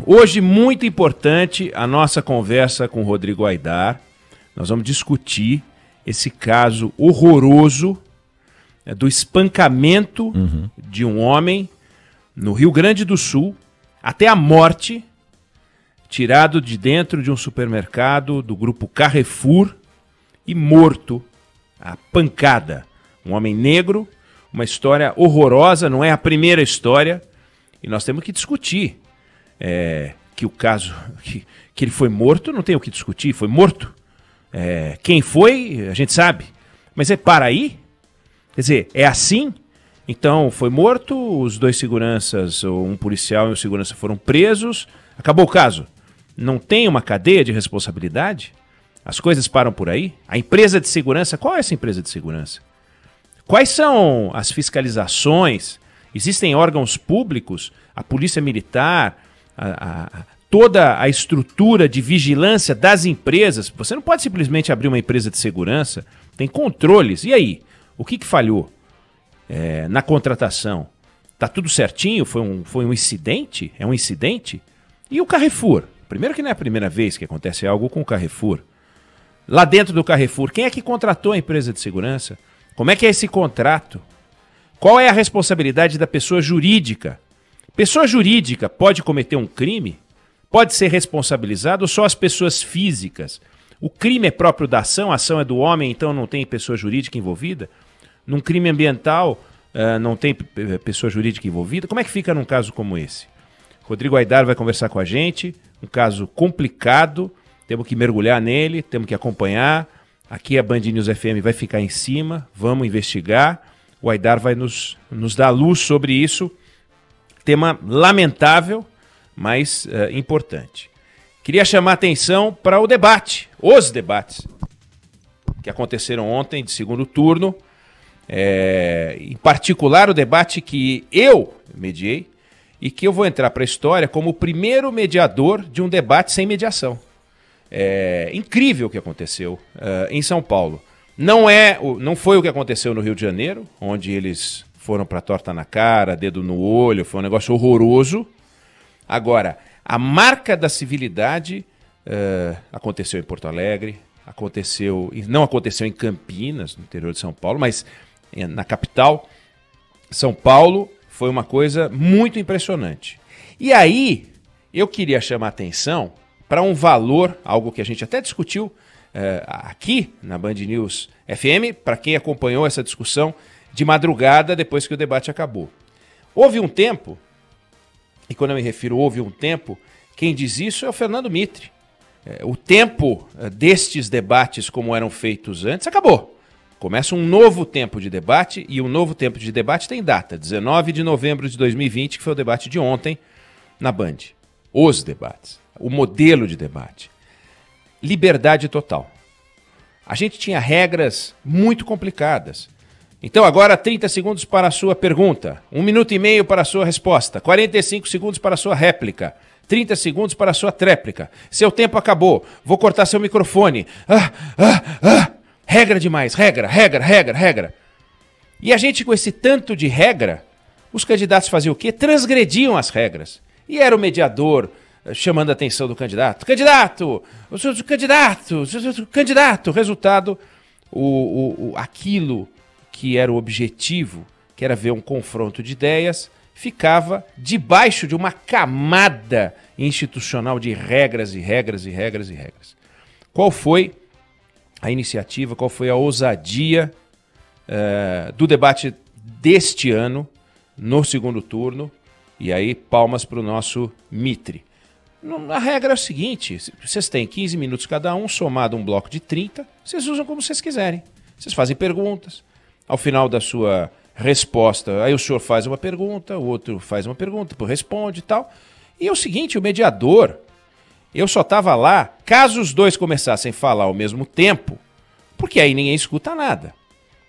Hoje, muito importante, a nossa conversa com o Rodrigo Aidar. Nós vamos discutir esse caso horroroso do espancamento de um homem no Rio Grande do Sul, até a morte, tirado de dentro de um supermercado do grupo Carrefour e morto a pancada. Um homem negro, uma história horrorosa, não é a primeira história, e nós temos que discutir que o caso, que ele foi morto, não tem o que discutir, foi morto. Quem foi, a gente sabe, mas para aí? Quer dizer, é assim? Então, foi morto, os dois seguranças, um policial e um segurança foram presos, acabou o caso. Não tem uma cadeia de responsabilidade? As coisas param por aí? A empresa de segurança, qual é essa empresa de segurança? Quais são as fiscalizações? Existem órgãos públicos, a polícia militar, toda a estrutura de vigilância das empresas. Você não pode simplesmente abrir uma empresa de segurança, tem controles. E aí? O que falhou na contratação? Está tudo certinho? Foi um incidente? É um incidente? E o Carrefour? Primeiro que não é a primeira vez que acontece algo com o Carrefour. Lá dentro do Carrefour, quem é que contratou a empresa de segurança? Como é que é esse contrato? Qual é a responsabilidade da pessoa jurídica? Pessoa jurídica pode cometer um crime? Pode ser responsabilizado ou só as pessoas físicas? O crime é próprio da ação, a ação é do homem, então não tem pessoa jurídica envolvida? Num crime ambiental, não tem pessoa jurídica envolvida? Como é que fica num caso como esse? Rodrigo Aidar vai conversar com a gente, um caso complicado, temos que mergulhar nele, temos que acompanhar. Aqui a Band News FM vai ficar em cima, vamos investigar. O Aidar vai nos dar luz sobre isso. Tema lamentável, mas importante. Queria chamar a atenção para o debate, os debates que aconteceram ontem de segundo turno. Em particular o debate que eu mediei e que eu vou entrar para a história como o primeiro mediador de um debate sem mediação. Incrível o que aconteceu em São Paulo. Não foi o que aconteceu no Rio de Janeiro, onde eles foram para torta na cara, dedo no olho, foi um negócio horroroso. Agora, a marca da civilidade aconteceu em Porto Alegre, não aconteceu em Campinas, no interior de São Paulo, mas na capital, São Paulo, foi uma coisa muito impressionante. E aí, eu queria chamar a atenção para um valor, algo que a gente até discutiu aqui na Band News FM, para quem acompanhou essa discussão de madrugada depois que o debate acabou. Houve um tempo, e quando eu me refiro houve um tempo, quem diz isso é o Fernando Mitre. O tempo destes debates como eram feitos antes acabou. Começa um novo tempo de debate, e um novo tempo de debate tem data, 19 de novembro de 2020, que foi o debate de ontem na Band. Os debates, o modelo de debate. Liberdade total. A gente tinha regras muito complicadas. Então agora 30 segundos para a sua pergunta, 1 minuto e meio para a sua resposta, 45 segundos para a sua réplica, 30 segundos para a sua tréplica. Seu tempo acabou, vou cortar seu microfone. Regra demais, regra. E a gente com esse tanto de regra, os candidatos faziam o quê? Transgrediam as regras. E era o mediador chamando a atenção do candidato. Candidato! Resultado, aquilo que era o objetivo, que era ver um confronto de ideias, ficava debaixo de uma camada institucional de regras. Qual foi a iniciativa, qual foi a ousadia do debate deste ano, no segundo turno? E aí, palmas para o nosso Mitre. A regra é o seguinte, vocês têm 15 minutos cada um, somado um bloco de 30, vocês usam como vocês quiserem. Vocês fazem perguntas, ao final da sua resposta, aí o senhor faz uma pergunta, o outro faz uma pergunta, depois responde e tal. E é o seguinte, o mediador, eu só estava lá, caso os dois começassem a falar ao mesmo tempo, porque aí ninguém escuta nada.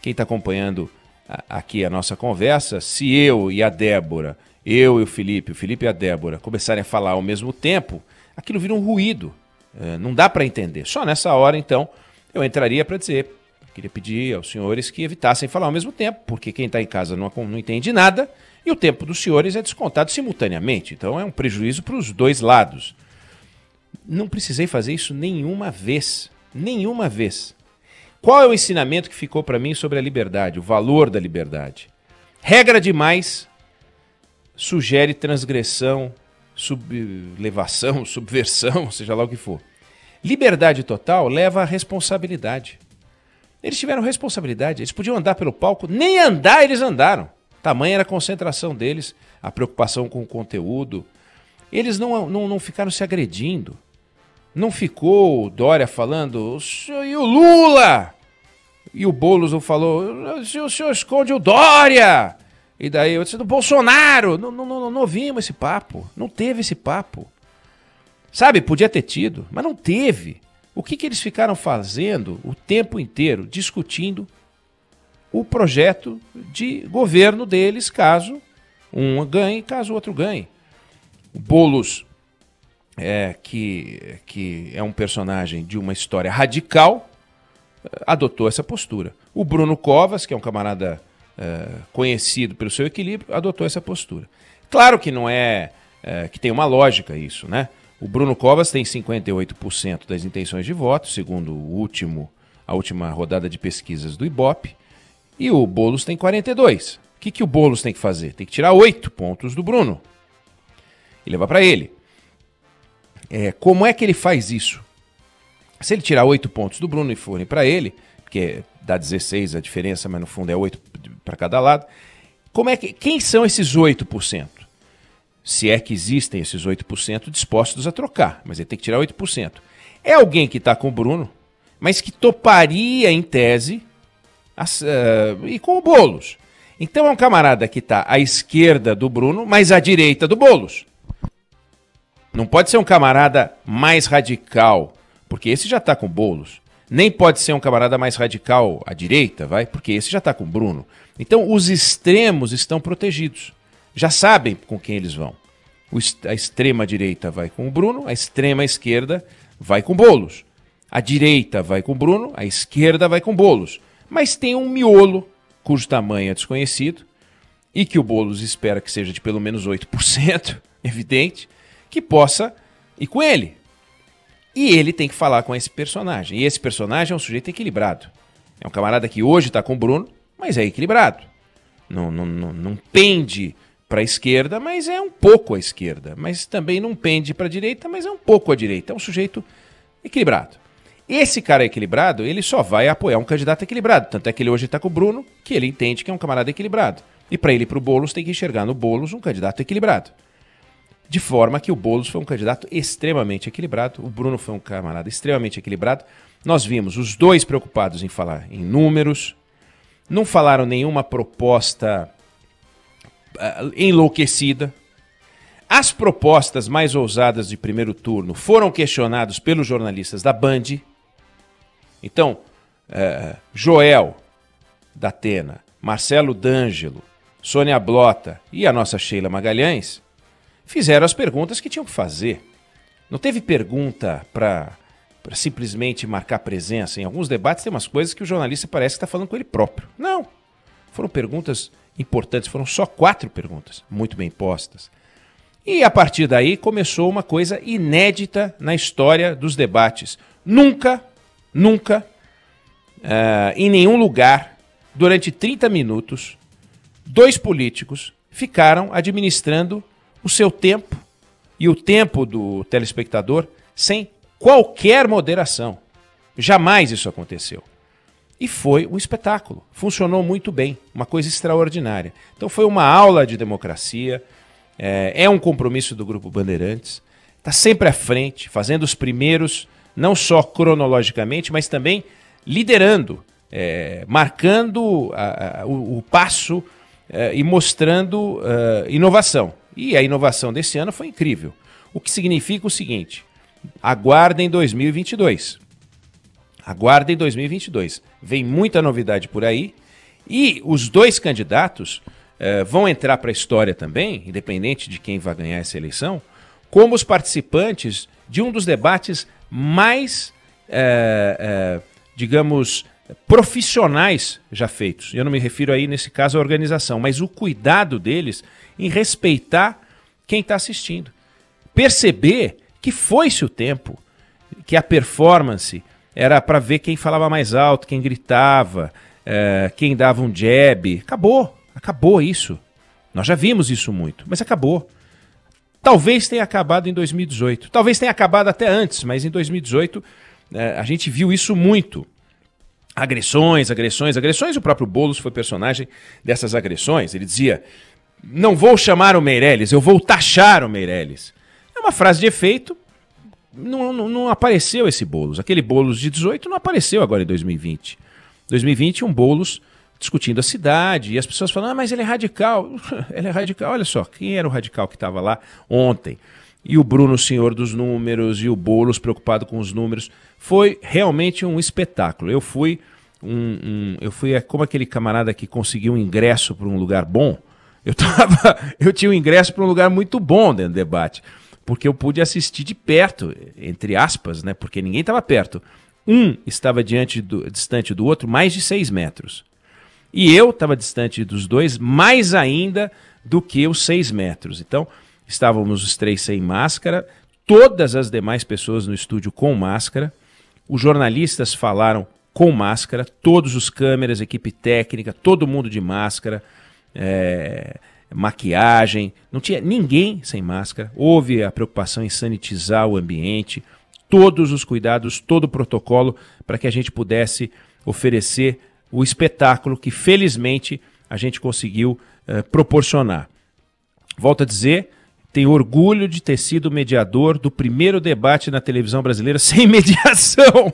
Quem está acompanhando aqui a nossa conversa, se eu e a Débora, eu e o Felipe e a Débora começarem a falar ao mesmo tempo, aquilo vira um ruído, não dá para entender. Só nessa hora, então, eu entraria para dizer, queria pedir aos senhores que evitassem falar ao mesmo tempo, porque quem está em casa não entende nada, E o tempo dos senhores é descontado simultaneamente, então é um prejuízo para os dois lados. Não precisei fazer isso nenhuma vez. Nenhuma vez. Qual é o ensinamento que ficou para mim sobre a liberdade, o valor da liberdade? Regra demais sugere transgressão, sublevação, subversão, seja lá o que for. Liberdade total leva à responsabilidade. Eles tiveram responsabilidade, eles podiam andar pelo palco, nem andar eles andaram. Tamanha era a concentração deles, a preocupação com o conteúdo. Eles não ficaram se agredindo. Não ficou o Dória falando, e o Lula? E o Boulos falou, o senhor esconde o Dória. E daí eu disse, do Bolsonaro. Não ouvimos esse papo, não teve esse papo. Sabe, podia ter tido, mas não teve. O que eles ficaram fazendo o tempo inteiro? Discutindo o projeto de governo deles, caso um ganhe, caso o outro ganhe. O Boulos, que é um personagem de uma história radical, adotou essa postura. O Bruno Covas, que é um camarada conhecido pelo seu equilíbrio, adotou essa postura. Claro que não é que tem uma lógica isso, né? O Bruno Covas tem 58% das intenções de voto, segundo a última rodada de pesquisas do Ibope, e o Boulos tem 42%. O que o Boulos tem que fazer? Tem que tirar 8 pontos do Bruno e levar para ele. Como é que ele faz isso? Se ele tirar 8 pontos do Bruno e forem para ele, porque dá 16 a diferença, mas no fundo é 8 para cada lado, quem são esses 8%? Se é que existem esses 8% dispostos a trocar, mas ele tem que tirar 8%. É alguém que está com o Bruno, mas que toparia em tese e com o Boulos. Então é um camarada que está à esquerda do Bruno, mas à direita do Boulos. Não pode ser um camarada mais radical, porque esse já está com o Boulos. Nem pode ser um camarada mais radical à direita, porque esse já está com o Bruno. Então os extremos estão protegidos. Já sabem com quem eles vão. A extrema-direita vai com o Bruno, a extrema-esquerda vai com o Boulos. A direita vai com o Bruno, a esquerda vai com o Boulos. Mas tem um miolo, cujo tamanho é desconhecido, e que o Boulos espera que seja de pelo menos 8%, evidente, que possa ir com ele. E ele tem que falar com esse personagem. E esse personagem é um sujeito equilibrado. É um camarada que hoje está com o Bruno, mas é equilibrado. Não pende para a esquerda, mas é um pouco à esquerda. Mas também não pende para a direita, mas é um pouco à direita. É um sujeito equilibrado. Esse cara equilibrado, ele só vai apoiar um candidato equilibrado. Tanto é que ele hoje está com o Bruno, que ele entende que é um camarada equilibrado. E para ele ir para o Boulos, tem que enxergar no Boulos um candidato equilibrado. De forma que o Boulos foi um candidato extremamente equilibrado, o Bruno foi um camarada extremamente equilibrado. Nós vimos os dois preocupados em falar em números, não falaram nenhuma proposta enlouquecida. As propostas mais ousadas de primeiro turno foram questionadas pelos jornalistas da Band. Então, Joel da Atena, Marcelo D'Angelo, Sônia Blota e a nossa Sheila Magalhães fizeram as perguntas que tinham que fazer. Não teve pergunta para simplesmente marcar presença. Em alguns debates tem umas coisas que o jornalista parece que está falando com ele próprio. Não. Foram perguntas importantes, foram só 4 perguntas, muito bem postas. E a partir daí começou uma coisa inédita na história dos debates. Nunca, em nenhum lugar, durante 30 minutos, 2 políticos ficaram administrando o seu tempo e o tempo do telespectador sem qualquer moderação. Jamais isso aconteceu. E foi um espetáculo. Funcionou muito bem, uma coisa extraordinária. Então foi uma aula de democracia, é um compromisso do Grupo Bandeirantes, está sempre à frente, fazendo os primeiros, não só cronologicamente, mas também liderando, marcando o passo e mostrando inovação. E a inovação desse ano foi incrível. O que significa o seguinte: aguardem 2022. Aguardem 2022. Vem muita novidade por aí. E os 2 candidatos vão entrar para a história também, independente de quem vai ganhar essa eleição, como os participantes de um dos debates mais, digamos, profissionais já feitos. Eu não me refiro aí, nesse caso, à organização, mas o cuidado deles em respeitar quem está assistindo. Perceber que foi-se o tempo, que a performance era para ver quem falava mais alto, quem gritava, quem dava um jab. Acabou isso. Nós já vimos isso muito, mas acabou. Talvez tenha acabado em 2018, talvez tenha acabado até antes, mas em 2018 a gente viu isso muito. Agressões, o próprio Boulos foi personagem dessas agressões. Ele dizia, não vou chamar o Meirelles, eu vou taxar o Meirelles. É uma frase de efeito, não apareceu esse Boulos. Aquele Boulos de 18 não apareceu agora em 2020. 2020 um Boulos discutindo a cidade, e as pessoas falam, mas ele é radical. Ele é radical, olha só, quem era o radical que estava lá ontem? E o Bruno, senhor dos números, e o Boulos preocupado com os números. Foi realmente um espetáculo. Eu fui como aquele camarada que conseguiu um ingresso para um lugar bom. Eu tinha um ingresso para um lugar muito bom dentro do debate, porque eu pude assistir de perto, entre aspas, né? Porque ninguém estava perto. Um estava distante do outro mais de 6 metros. E eu estava distante dos dois mais ainda do que os 6 metros. Então, estávamos os três sem máscara, todas as demais pessoas no estúdio com máscara, os jornalistas falaram com máscara, todos os câmeras, equipe técnica, todo mundo de máscara, maquiagem, não tinha ninguém sem máscara, houve a preocupação em sanitizar o ambiente, todos os cuidados, todo o protocolo para que a gente pudesse oferecer o espetáculo que felizmente a gente conseguiu proporcionar. Volto a dizer, tenho orgulho de ter sido mediador do primeiro debate na televisão brasileira sem mediação.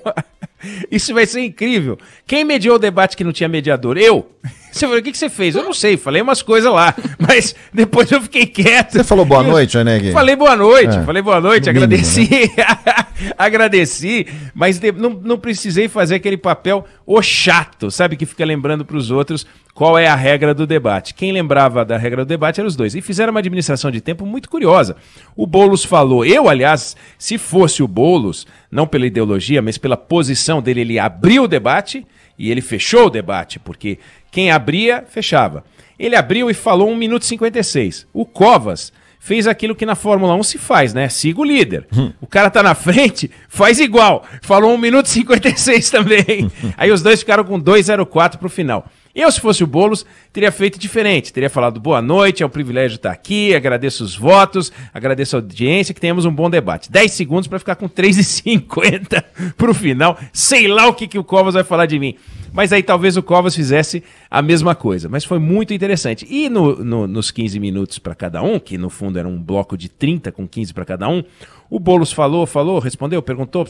Isso vai ser incrível. Quem mediou o debate que não tinha mediador? Eu. Você falou, o que você fez? Eu não sei, falei umas coisas lá, mas depois eu fiquei quieto. Você falou boa noite, Oneg? Falei boa noite, agradeci. Mínimo, né? Agradeci, mas não precisei fazer aquele papel chato, sabe, que fica lembrando para os outros qual é a regra do debate. Quem lembrava da regra do debate eram os dois. E fizeram uma administração de tempo muito curiosa. O Boulos falou, aliás, se fosse o Boulos, não pela ideologia, mas pela posição dele, ele abriu o debate e ele fechou o debate, porque quem abria, fechava. Ele abriu e falou 1 minuto e 56. O Covas fez aquilo que na Fórmula 1 se faz, né? Siga o líder. O cara tá na frente, faz igual. Falou 1 minuto e 56 também. Aí os dois ficaram com 2:04 pro final. Eu, se fosse o Boulos, teria feito diferente. Teria falado boa noite, é um privilégio estar aqui, agradeço os votos, agradeço a audiência, que tenhamos um bom debate. 10 segundos para ficar com 3:50 pro final. Sei lá o que o Covas vai falar de mim. Mas aí talvez o Covas fizesse a mesma coisa. Mas foi muito interessante. E nos 15 minutos para cada um, que no fundo era um bloco de 30 com 15 para cada um, o Boulos falou, respondeu, perguntou,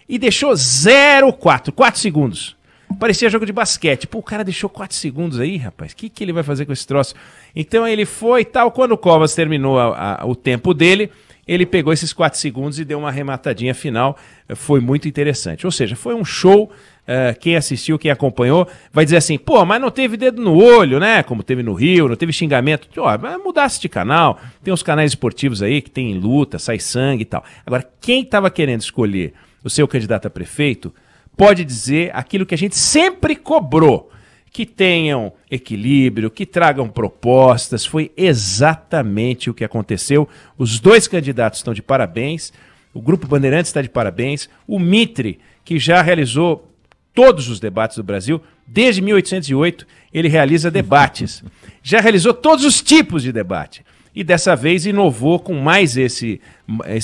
e deixou 0,4, 4 segundos. Parecia jogo de basquete. Pô, o cara deixou 4 segundos aí, rapaz. O que ele vai fazer com esse troço? Então ele foi e tal. Quando o Covas terminou o tempo dele, ele pegou esses 4 segundos e deu uma arrematadinha final. Foi muito interessante. Ou seja, foi um show. Quem assistiu, quem acompanhou, vai dizer assim, pô, mas não teve dedo no olho, né? Como teve no Rio, não teve xingamento. Mas mudasse de canal. Tem uns canais esportivos aí que tem luta, sai sangue e tal. Agora, quem estava querendo escolher o seu candidato a prefeito pode dizer aquilo que a gente sempre cobrou, que tenham equilíbrio, que tragam propostas. Foi exatamente o que aconteceu. Os dois candidatos estão de parabéns, o Grupo Bandeirantes está de parabéns, o Mitre, que já realizou todos os debates do Brasil, desde 1808 ele realiza debates, já realizou todos os tipos de debate, e dessa vez inovou com mais esse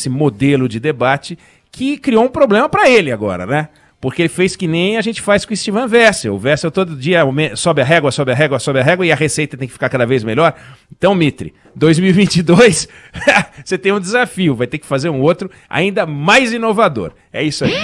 modelo de debate, que criou um problema para ele agora, né? Porque ele fez que nem a gente faz com o Steven Wessel. O Wessel todo dia sobe a régua, e a receita tem que ficar cada vez melhor. Então, Mitre, 2022, você tem um desafio, vai ter que fazer um outro ainda mais inovador. É isso aí.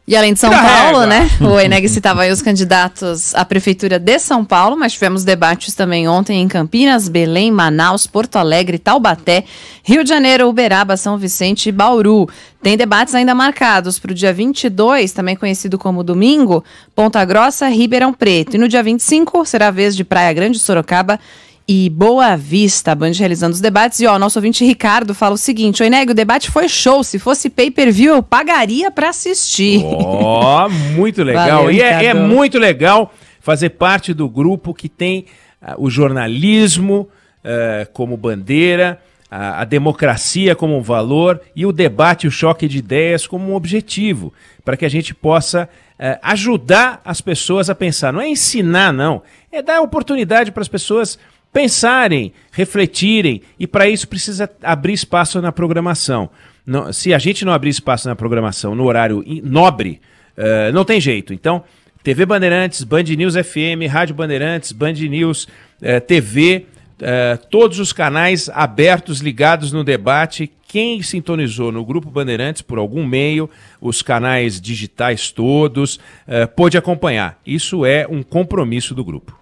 E além de São Paulo, né? O Oneg citava aí os candidatos à Prefeitura de São Paulo, mas tivemos debates também ontem em Campinas, Belém, Manaus, Porto Alegre, Taubaté, Rio de Janeiro, Uberaba, São Vicente e Bauru. Tem debates ainda marcados para o dia 22, também conhecido como domingo, Ponta Grossa, Ribeirão Preto. E no dia 25 será a vez de Praia Grande, Sorocaba e Boa Vista, a Band realizando os debates. E ó, o nosso ouvinte Ricardo fala o seguinte: oi, Neg, o debate foi show, se fosse pay-per-view eu pagaria para assistir. Ó, muito legal. Valeu, e é muito legal fazer parte do grupo que tem o jornalismo como bandeira, a democracia como um valor e o debate, o choque de ideias como um objetivo, para que a gente possa ajudar as pessoas a pensar. Não é ensinar, não. É dar oportunidade para as pessoas pensarem, refletirem, e para isso precisa abrir espaço na programação. Não, se a gente não abrir espaço na programação no horário nobre, não tem jeito. Então, TV Bandeirantes, Band News FM, Rádio Bandeirantes, Band News TV, todos os canais abertos, ligados no debate. Quem sintonizou no Grupo Bandeirantes por algum meio, os canais digitais todos, pôde acompanhar. Isso é um compromisso do grupo.